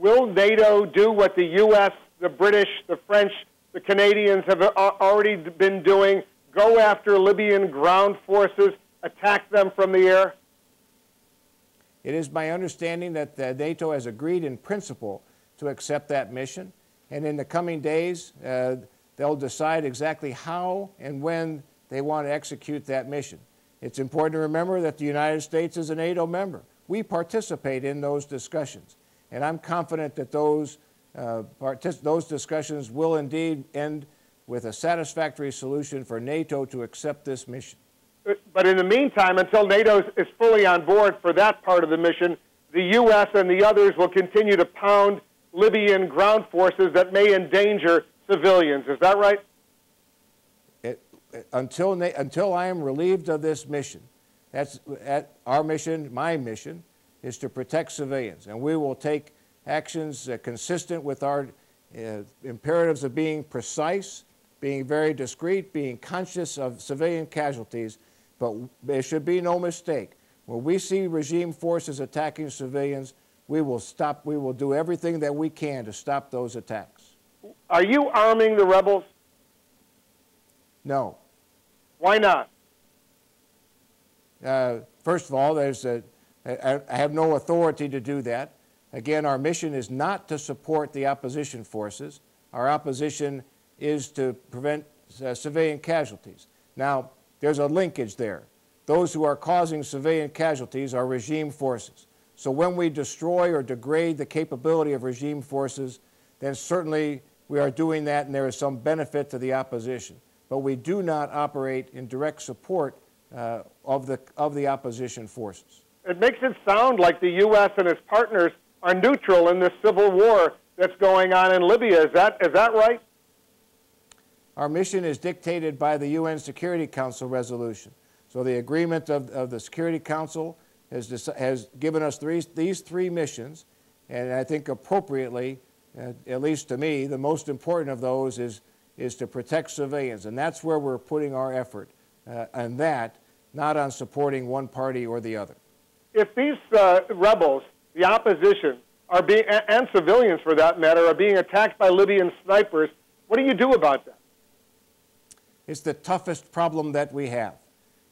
will NATO do what the U.S., the British, the French, the Canadians have already been doing, go after Libyan ground forces, attack them from the air? It is my understanding that NATO has agreed in principle to accept that mission, and in the coming days, they'll decide exactly how and when they want to execute that mission. It's important to remember that the United States is a NATO member. We participate in those discussions, and I'm confident that those discussions will indeed end with a satisfactory solution for NATO to accept this mission. But in the meantime, until NATO is fully on board for that part of the mission, the U.S. and the others will continue to pound Libyan ground forces that may endanger civilians. Is that right? Until I am relieved of this mission, our mission, my mission, is to protect civilians. And we will take actions consistent with our imperatives of being precise, being very discreet, being conscious of civilian casualties. But there should be no mistake. When we see regime forces attacking civilians, we will stop. We will do everything that we can to stop those attacks. Are you arming the rebels? No. Why not? First of all, I have no authority to do that. Again, our mission is not to support the opposition forces. Our opposition is to prevent civilian casualties. Now, there's a linkage there. Those who are causing civilian casualties are regime forces. So when we destroy or degrade the capability of regime forces, then certainly we are doing that and there is some benefit to the opposition. But we do not operate in direct support of the opposition forces. It makes it sound like the U.S. and its partners are neutral in this civil war that's going on in Libya. Is that right? Our mission is dictated by the UN Security Council resolution. So the agreement of the Security Council has given us these three missions, and I think appropriately, at least to me, the most important of those is to protect civilians, and that's where we're putting our effort, and that, not on supporting one party or the other. If these rebels, the opposition, and civilians for that matter, are being attacked by Libyan snipers, what do you do about that? It's the toughest problem that we have.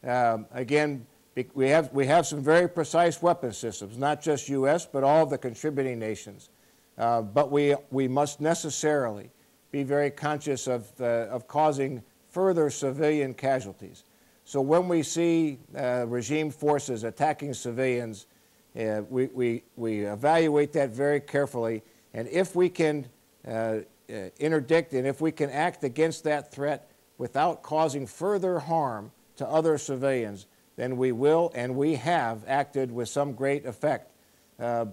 Again, we have some very precise weapon systems, not just U.S., but all of the contributing nations. But we must necessarily be very conscious of causing further civilian casualties. So when we see regime forces attacking civilians, we evaluate that very carefully. And if we can interdict and if we can act against that threat without causing further harm to other civilians, then we will and we have acted with some great effect. But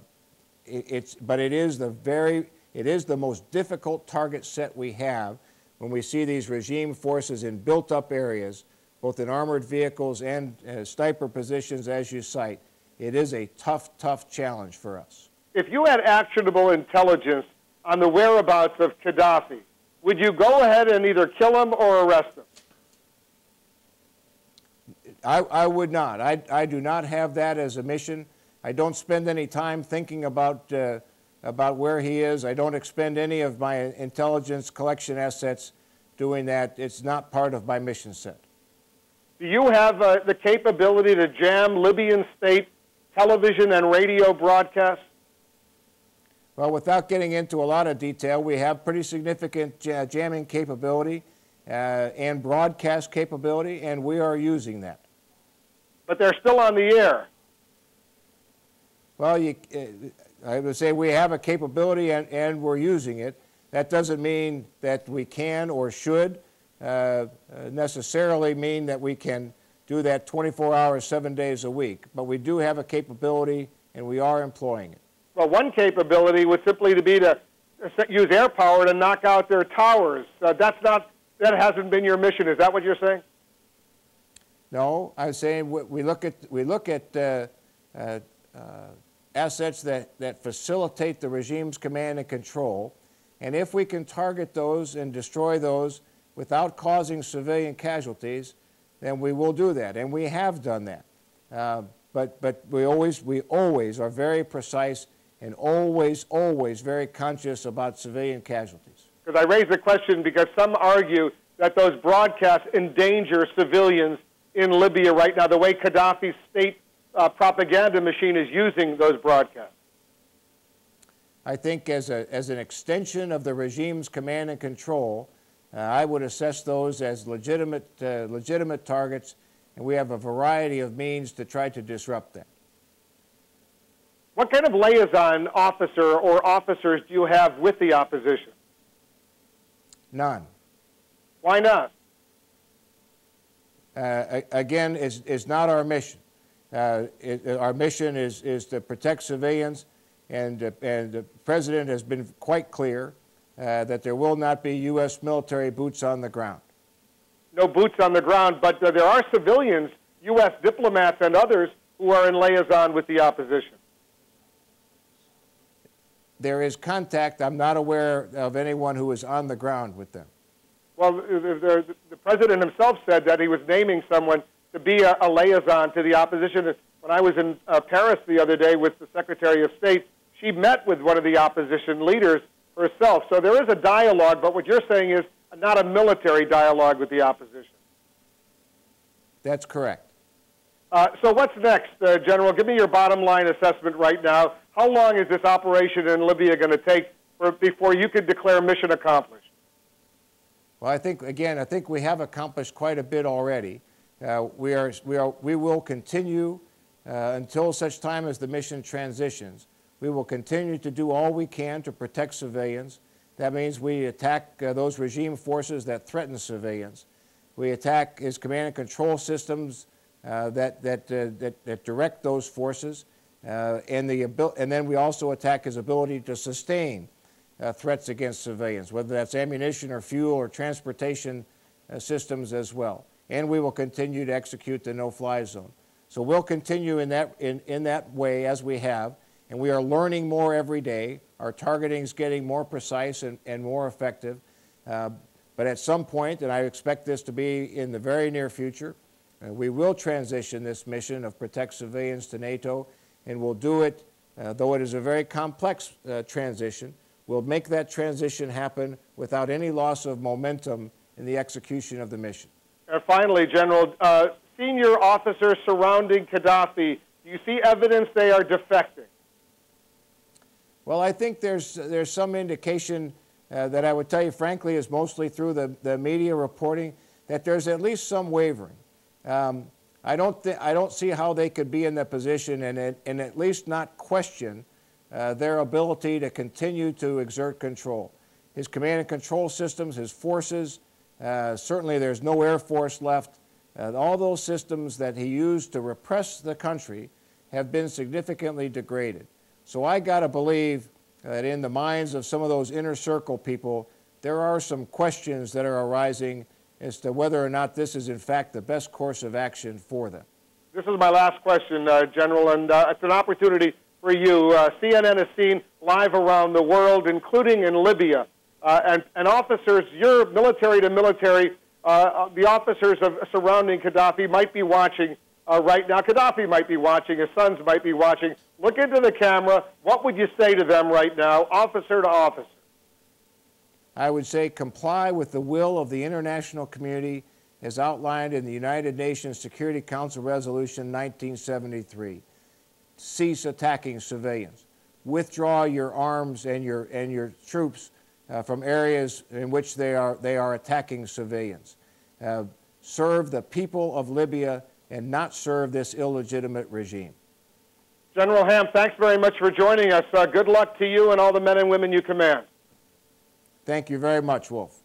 it is the most difficult target set we have when we see these regime forces in built-up areas, both in armored vehicles and sniper positions, as you cite. It is a tough, tough challenge for us. If you had actionable intelligence on the whereabouts of Gaddafi, would you go ahead and either kill him or arrest him? I would not. I do not have that as a mission. I don't spend any time thinking about where he is. I don't expend any of my intelligence collection assets doing that. It's not part of my mission set. Do you have the capability to jam Libyan state television and radio broadcasts? Well, without getting into a lot of detail, we have pretty significant jamming capability and broadcast capability, and we are using that. But they're still on the air. Well, I would say we have a capability and we're using it. That doesn't mean that we can or should necessarily mean that we can do that 24 hours, 7 days a week. But we do have a capability, and we are employing it. Well, one capability would simply be to use air power to knock out their towers. That hasn't been your mission. Is that what you're saying? No, I'm saying we look at assets that facilitate the regime's command and control, and if we can target those and destroy those without causing civilian casualties, then we will do that, and we have done that. But we always are very precise and always, always very conscious about civilian casualties. Because I raise the question because some argue that those broadcasts endanger civilians in Libya right now, the way Gaddafi's state propaganda machine is using those broadcasts. I think as an extension of the regime's command and control, I would assess those as legitimate targets, and we have a variety of means to try to disrupt them. What kind of liaison officer or officers do you have with the opposition? None. Why not? Again, it's not our mission. Our mission is to protect civilians, and the President has been quite clear that there will not be U.S. military boots on the ground. No boots on the ground, but there are civilians, U.S. diplomats and others, who are in liaison with the opposition. There is contact. I'm not aware of anyone who is on the ground with them. Well, the President himself said that he was naming someone to be a liaison to the opposition. When I was in Paris the other day with the Secretary of State, she met with one of the opposition leaders herself. So there is a dialogue, but what you're saying is not a military dialogue with the opposition. That's correct. So what's next, General? Give me your bottom line assessment right now. How long is this operation in Libya going to take before you could declare mission accomplished? Well, I think we have accomplished quite a bit already. We will continue until such time as the mission transitions. We will continue to do all we can to protect civilians. That means we attack those regime forces that threaten civilians. We attack his command and control systems that direct those forces, and then we also attack his ability to sustain threats against civilians, whether that's ammunition or fuel or transportation systems as well. And we will continue to execute the no-fly zone. So we'll continue in that way as we have, and we are learning more every day. Our targeting is getting more precise and more effective. But at some point, and I expect this to be in the very near future, we will transition this mission of protect civilians to NATO, and we'll do it, though it is a very complex transition, we'll make that transition happen without any loss of momentum in the execution of the mission. And finally, General, senior officers surrounding Gaddafi, do you see evidence they are defecting? Well, I think there's some indication that I would tell you, frankly, is mostly through the media reporting, that there's at least some wavering. I don't see how they could be in that position and at least not question their ability to continue to exert control. His command and control systems, his forces, certainly there's no Air Force left. All those systems that he used to repress the country have been significantly degraded. So I got to believe that in the minds of some of those inner circle people, there are some questions that are arising as to whether or not this is in fact the best course of action for them. This is my last question, General, and it's an opportunity for you. CNN is seen live around the world, including in Libya. And officers, you're military to military, the officers surrounding Gaddafi might be watching right now. Gaddafi might be watching, his sons might be watching. Look into the camera. What would you say to them right now, officer to officer? I would say comply with the will of the international community as outlined in the United Nations Security Council Resolution 1973. Cease attacking civilians. Withdraw your arms and your troops from areas in which they are attacking civilians. Serve the people of Libya and not serve this illegitimate regime. General Ham, thanks very much for joining us. Good luck to you and all the men and women you command. Thank you very much, Wolf.